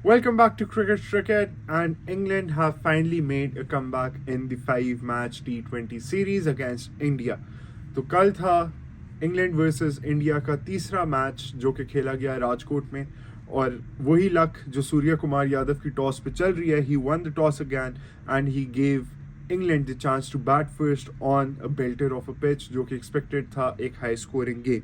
Welcome back to Cricket, and England have finally made a comeback in the 5 match T20 series against India. तो कल था England versus India का तीसरा match जो कि खेला गया राजकोट में, और वही लक जो सूर्य कुमार यादव की टॉस पे चल रही है. He won the toss again and he gave England the chance to bat first on a belter of a pitch जो कि एक्सपेक्टेड था एक हाई स्कोरिंग गेम.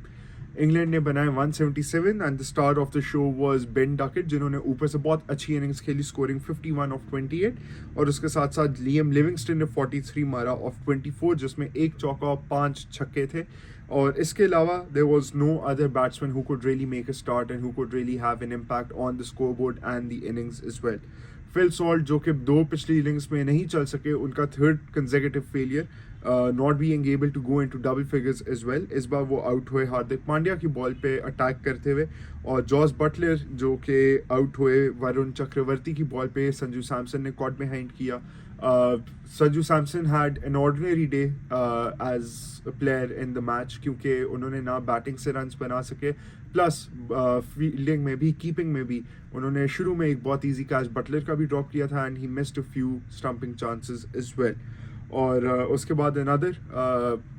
इंग्लैंड ने बनाए 177 and the star of the show was Ben Duckett जिन्होंने ऊपर से बहुत अच्छी इनिंग्स खेली, स्कोरिंग 51 ऑफ 28, और उसके साथ साथ लियम लिविंगस्टन ने 43 मारा ऑफ 24 जिसमें एक चौका और 5 छक्के थे. और इसके अलावा there was no other batsman who could really make a start and who could really have an impact on the scoreboard and the innings as well. Phil Salt जो कि दो पिछली इनिंग्स में नहीं चल सके, उनका third consecutive failure, not being able to go into double figures as well. इस बार वो आउट हुए हार्दिक पांड्या की बॉल पे अटैक करते हुए, और जॉस बटलर जो कि आउट हुए वरुण चक्रवर्ती की बॉल पे संजू सैमसन ने कॉट बिहाइंड किया. Sanju Samson had an ordinary day as a player in the match क्योंकि उन्होंने ना बैटिंग से रन्स बना सके, प्लस फील्डिंग में भी, कीपिंग में भी. उन्होंने शुरू में एक बहुत ईजी कैच बटलर का भी ड्रॉप किया था and he missed a few stumping chances as well. और उसके बाद अनदर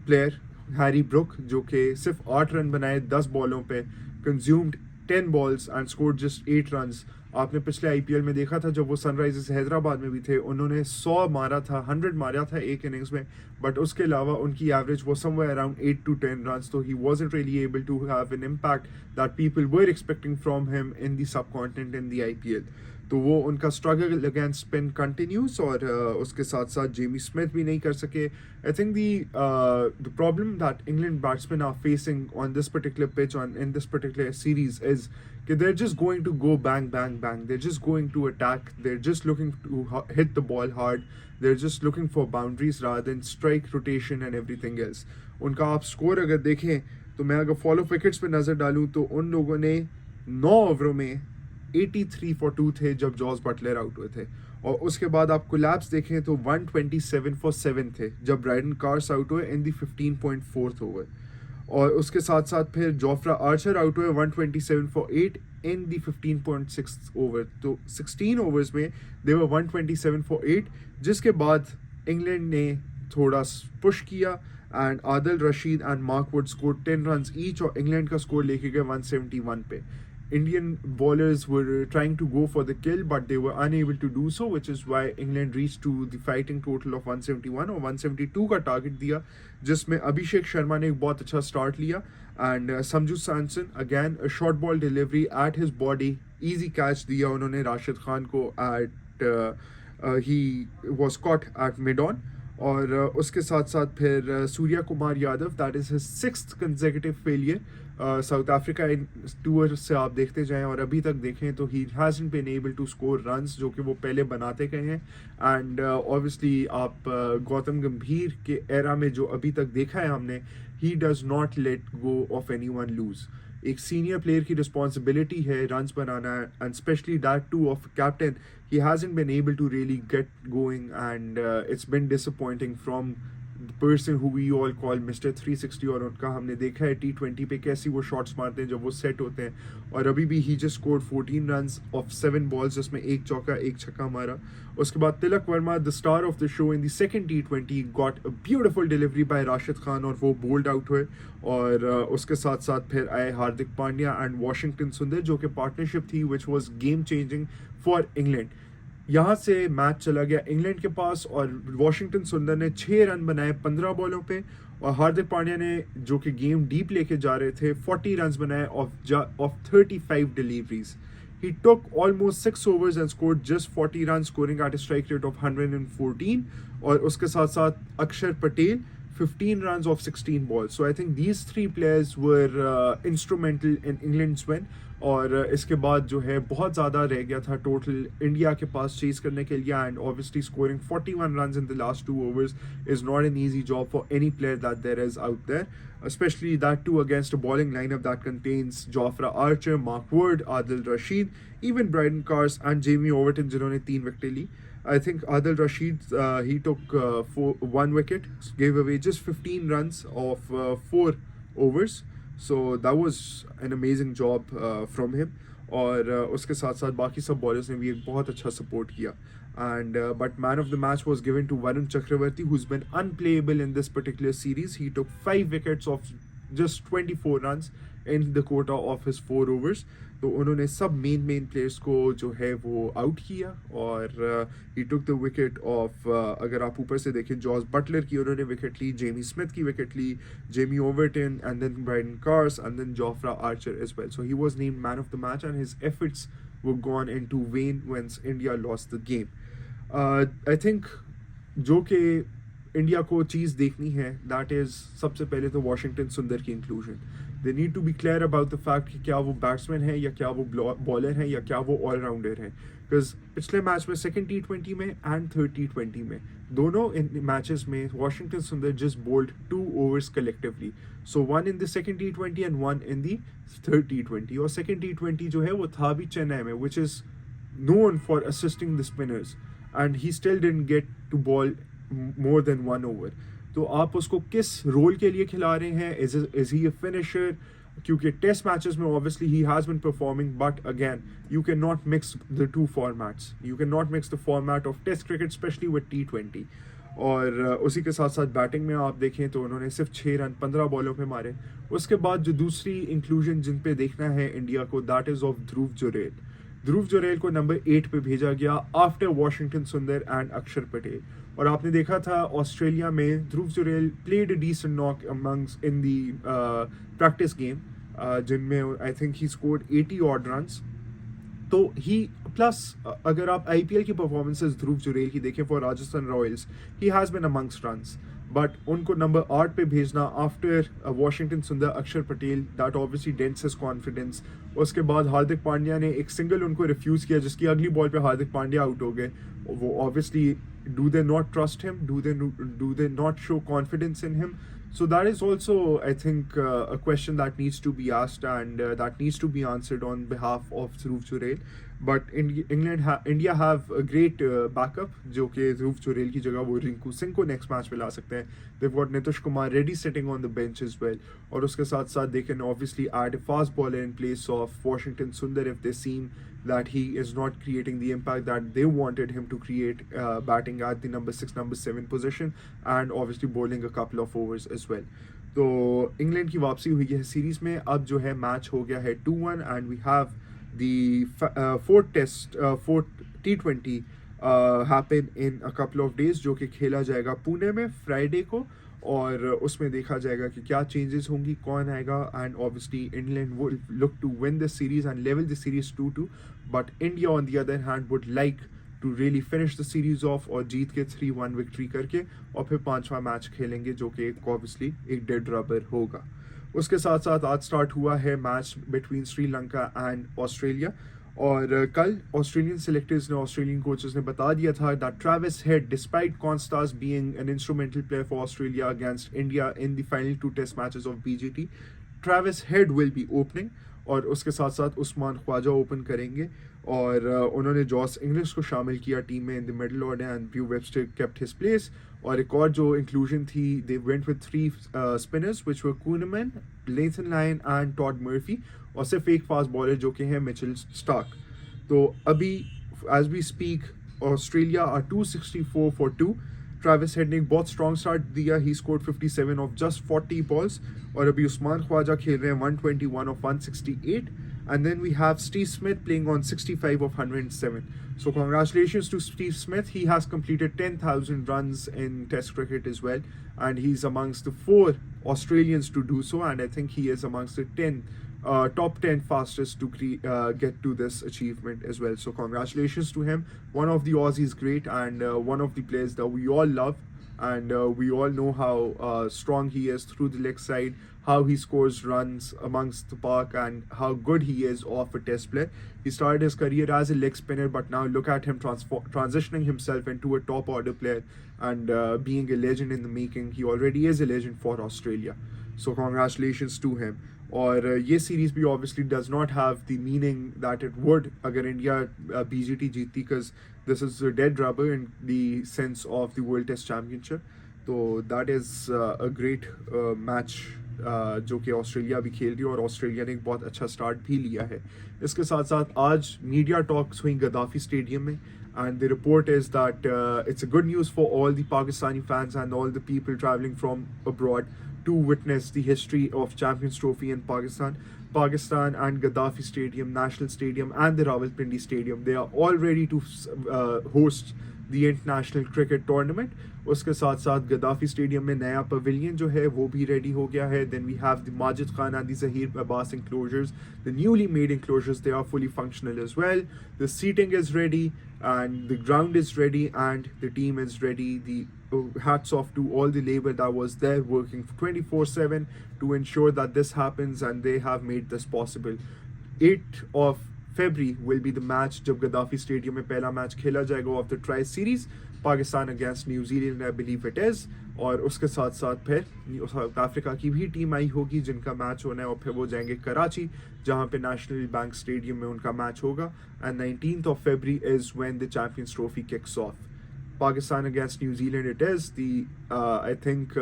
प्लेयर हैरी ब्रुक जो कि सिर्फ 8 रन बनाए 10 बॉलों पे, consumed 10 balls and scored just 8 runs. आपने पिछले आईपीएल में देखा था जब वो सनराइजर्स हैदराबाद में भी थे, उन्होंने 100 मारा था, 100 मारा था एक इनिंग्स में, बट उसके अलावा उनकी एवरेज वो समवेयर अराउंड 8 to 10 रन्स. तो he wasn't really able to have an impact that people were expecting from him in the subcontinent in the IPL. तो वो उनका स्ट्रगल अगेंस्ट स्पिन कंटिन्यूस, और उसके साथ साथ जेमी स्मिथ भी नहीं कर सके. I think the problem that England batsman are facing on this particular pitch on in this particular series is कि they're just going to go bang bang bang, they're just going to attack, they're just looking to hit the ball hard, they're just looking for boundaries rather than strike rotation and everything else. उनका आप score अगर देखें तो मैं अगर follow wickets पे नज़र डालूं तो उन लोगों ने 9 ओवरों में 83 फॉर 2 थे जब जॉस बटलर आउट हुए थे. और उसके बाद आप कोलैप्स देखें तो 127 फॉर 7 थे जब ब्राइडन कार्स आउट हुए इन दी 15.4th ओवर. और उसके साथ साथ फिर जोफ्रा आर्चर आउट हुए 127 for 8 in the 15.6th over. तो 16 ओवर्स में दे वर 127 फॉर 8, जिसके बाद इंग्लैंड ने थोड़ा पुश किया and Adil Rashid and Mark Wood score 10 runs each, और इंग्लैंड का स्कोर लेके गए 171 पे. Indian bowlers were trying to go for the kill, but they were unable to do so, which is why England reached to the fighting total of 171 और 172 का target दिया, जिसमें अभिषेक शर्मा ने एक बहुत अच्छा स्टार्ट लिया and Sanju Samson again a short ball delivery at his body, easy catch दिया उन्होंने राशिद खान को at he was caught at mid on. और उसके साथ साथ फिर Suryakumar Yadav, that is his 6th consecutive failure. South Africa tour से आप देखते जाएं और अभी तक देखें तो he hasn't been able to score runs जो कि वो पहले बनाते गए हैं. एंड ऑब्वियसली आप गौतम गंभीर के एरा में जो अभी तक देखा है हमने, he does not let go off any one loose. एक सीनियर प्लेयर की रिस्पॉन्सिबिलिटी है रन्स बनाना, and specially that too of captain. He hasn't been able to really get going, and it's been disappointing from the person who we all call Mr. 360. और उनका हमने देखा है T20 पे कैसी वो शॉट्स मारते हैं जब वो सेट होते हैं. और अभी भी he just scored 14 runs of 7 balls जिसमें एक चौका एक छक्का मारा. उसके बाद Tilak Varma, the star of the show in the second T20, got a beautiful delivery by Rashid Khan और वो बोल्ड आउट हुए. और उसके साथ साथ फिर आए हार्दिक पांड्या एंड वॉशिंगटन सुंदर जो कि पार्टनरशिप थी which was game changing for England. यहाँ से मैच चला गया इंग्लैंड के पास और वॉशिंगटन सुंदर ने 6 रन बनाए 15 बॉलों पे, और हार्दिक पांड्या ने जो कि गेम डीप लेके जा रहे थे 40 रन बनाए of 35 deliveries. He took almost 6 overs and scored just 40 runs, scoring at a strike rate of 114. और उसके साथ साथ अक्षर Patel 15 runs off 16 balls. So I think these 3 players were instrumental in England's win. और इसके बाद जो है बहुत ज़्यादा रह गया था टोटल इंडिया के पास चेस करने के लिए, and obviously scoring 41 runs in the last 2 overs is not an easy job for any player that there is out there, especially that too against a bowling lineup that contains Jofra Archer, Mark Wood, Adil Rashid, even Bryden Cars and Jamie Overton जिन्होंने 3 विकेटें ली. I think Adil Rashid, he took 1 wicket, gave away just 15 runs of 4 overs. So that was an amazing job from him. और उसके साथ साथ बाकी सब bowlers ने भी एक बहुत अच्छा सपोर्ट किया. And but man of the match was given to Varun Chakravarti, who's been unplayable in this particular series. He took 5 wickets of just 24 runs in the quota of his 4 overs. तो उन्होंने सब main players को जो है वो out किया और he took the wicket of, अगर आप ऊपर से देखें, जॉस बटलर की उन्होंने विकेट ली, जेमी स्मिथ की विकेट ली, Jamie Overton and then Brydon Carse and then Jofra Archer as well. So he was named man of the match and his efforts were gone into vain whence India lost the game. I think जो कि India को चीज़ देखनी है, that is सबसे पहले तो Washington Sundar की inclusion. They need to be clear about the fact कि क्या वो बैट्समैन है या क्या वो बॉलर है या क्या वो ऑलराउंडर है. बिकॉज पिछले मैच में सेकेंड T20 में एंड थर्ड T20 में दोनों इन मैचेस में Washington Sundar just bowled 2 overs collectively. So 1 in the second T20 and 1 in the third T20. और सेकेंड T20 जो है वो था भी चेन्नई में, which is known for assisting the spinners, and he still didn't get to bowl more than 1 over. तो आप उसको किस रोल के लिए खिला रहे हैं? Is he a finisher? क्योंकि टेस्ट मैचेस में obviously he has been performing, but again you can not mix the two formats. You can not mix the format of test cricket specially with T20. और उसी के साथ साथ batting में आप देखें तो उन्होंने सिर्फ 6 रन 15 बॉलों पे मारे. उसके बाद जो दूसरी इंक्लूजन जिन पे देखना है इंडिया को, दैट इज़ ऑफ ध्रुव जुरेल. ध्रुव जुरेल को नंबर 8 पे भेजा गया आफ्टर वॉशिंगटन सुंदर एंड अक्षर पटेल. और आपने देखा था ऑस्ट्रेलिया में Dhruv Jurel played a decent knock amongst in the practice game, जिनमें I think he scored 80 odd runs. तो ही प्लस अगर आप IPL की परफॉर्मेंसेज ध्रुव जुरेल की देखें for Rajasthan Royals, he has bin amongst runs. But उनको नंबर 8 पे भेजना आफ्टर वॉशिंगटन सुंदर अक्षर Patel, that obviously dents his confidence. उसके बाद हार्दिक पांड्या ने एक सिंगल उनको रिफ्यूज़ किया, जिसकी अगली बॉल पे हार्दिक पांड्या आउट हो गए. वो obviously, do they not trust him? Do they not show confidence in him? So that is also, I think, a question that needs to be asked and that needs to be answered on behalf of Dhruv Jurel. But India have a great backup, जो कि ध्रुव जुरेल की जगह वो रिंकू सिंह को next match में ला सकते हैं. They've got Nitish Kumar Reddy sitting on the bench as well. और उसके साथ साथ they can obviously add a fast bowler in place of Washington Sundar if they seem that he is not creating the impact that they wanted him to create, batting at the number 6, number 7 position and obviously bowling a couple of overs as well. तो England की वापसी हुई है series में. अब जो है match हो गया है 2-1 and we have the fourth T20 happen in a couple of days, जो कि खेला जाएगा पुणे में फ्राइडे को. और उसमें देखा जाएगा कि क्या चेंजेस होंगी, कौन आएगा. And obviously England would look to win the series and level the series 2-2. But India on the other hand would like to really finish the series off और जीत के 3-1 विक्ट्री करके और फिर 5वां मैच खेलेंगे, जो कि ऑब्वियसली एक डेड रबर होगा. उसके साथ साथ आज स्टार्ट हुआ है match between Sri Lanka and Australia. और कल ऑस्ट्रेलियन सेलेक्टर्स ने, ऑस्ट्रेलियन कोचेस ने बता दिया था that Travis Head, despite Konstas being an instrumental player for Australia against India in the final 2 test matches of BGT, Travis Head will be opening. और उसके साथ साथ उस्मान ख्वाजा ओपन करेंगे. और उन्होंने जॉस इंग्लिश को शामिल किया टीम में in the middle order and Beau Webster kept his place. और एक और जो इंक्लूजन थी, they went with 3 spinners which were Kuhnemann, Nathan Lyon and Todd Murphy, और सिर्फ एक फास्ट बॉलर जो कि है मिचेल स्टार्क. तो अभी as we speak Australia are 264 for 2. Travis Head ने एक बहुत स्ट्रॉन्ग स्टार्ट दिया, he scored 57 of just 40 balls. और अभी उस्मान ख्वाजा खेल रहे हैं 121 of 168. And then we have Steve Smith playing on 65 of 107. So congratulations to Steve Smith. He has completed 10,000 runs in Test cricket as well. And he's amongst the 4 Australians to do so. And I think he is amongst the top 10 fastest to get to this achievement as well. So congratulations to him. One of the Aussies great and one of the players that we all love. And we all know how strong he is through the leg side, how he scores runs amongst the park, and how good he is off a test player. He started his career as a leg spinner, but now look at him transitioning himself into a top order player and being a legend in the making. He already is a legend for Australia. So congratulations to him. और ये series भी obviously does not have the meaning that it would अगर India BGT जीतती, because this is dead rubber in the sense of the World Test Championship. तो that is a great match जो कि Australia भी खेल रही है और ऑस्ट्रेलिया ने एक बहुत अच्छा स्टार्ट भी लिया है। इसके साथ साथ आज मीडिया टॉक्स हुई गद्दाफी स्टेडियम में, and the report is that it's a good news for all the Pakistani fans and all the people traveling from abroad to witness the history of Champions Trophy in Pakistan. Pakistan and Gaddafi Stadium, National Stadium, and the Rawalpindi Stadium, they are all ready to host the international cricket tournament. उसके साथ साथ Gaddafi stadium में नया pavilion जो है वो भी ready हो गया है. Then we have the Majid Khan and the Zahir Abbas enclosures, the newly made enclosures. They are fully functional as well. The seating is ready and the ground is ready and the team is ready. The hats off to all the labor that was there working 24/7 to ensure that this happens, and they have made this possible. 8th of February will be the match जब Gaddafi stadium में पहला match खेला जाएगा of the tri series, Pakistan against New Zealand I believe it is. और उसके साथ साथ फिर साउथ अफ्रीका की भी टीम आई होगी जिनका मैच होना है, और फिर वो जाएंगे कराची जहाँ पे नेशनल बैंक स्टेडियम में उनका मैच होगा. And 19th of February is when the Champions Trophy kicks off. Pakistan against New Zealand it is. I think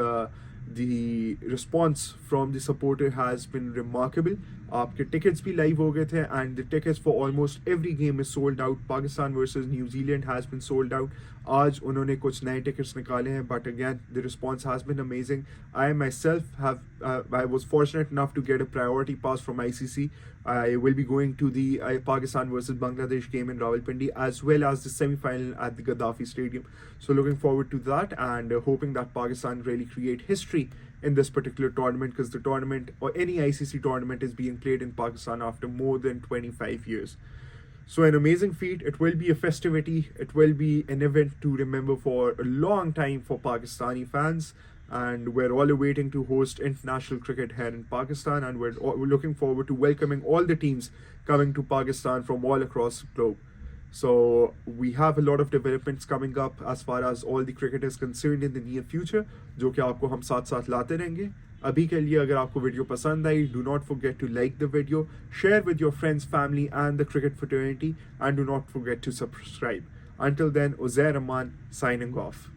the response from the supporter has been remarkable. आपके tickets भी live हो गए थे and the tickets for almost every game is sold out. Pakistan versus New Zealand has been sold out. आज उन्होंने कुछ नए tickets निकाले हैं, but again the response has been amazing. I myself I was fortunate enough to get a priority pass from ICC. I will be going to the Pakistan versus Bangladesh game in Rawalpindi as well as the semi-final at the Gaddafi Stadium. So looking forward to that and hoping that Pakistan really create history in this particular tournament, because the tournament or any ICC tournament is being played in Pakistan after more than 25 years. So an amazing feat. It will be a festivity. It will be an event to remember for a long time for Pakistani fans. And we're all awaiting to host international cricket here in Pakistan, and we're looking forward to welcoming all the teams coming to Pakistan from all across the globe. So we have a lot of developments coming up as far as all the cricket is concerned in the near future, जो कि आपको हम साथ साथ लाते रहेंगे. अभी के लिए अगर आपको वीडियो पसंद आई, do not forget to like the video, share with your friends, family and the cricket fraternity, and do not forget to subscribe. Until then, Uzair Rahman signing off.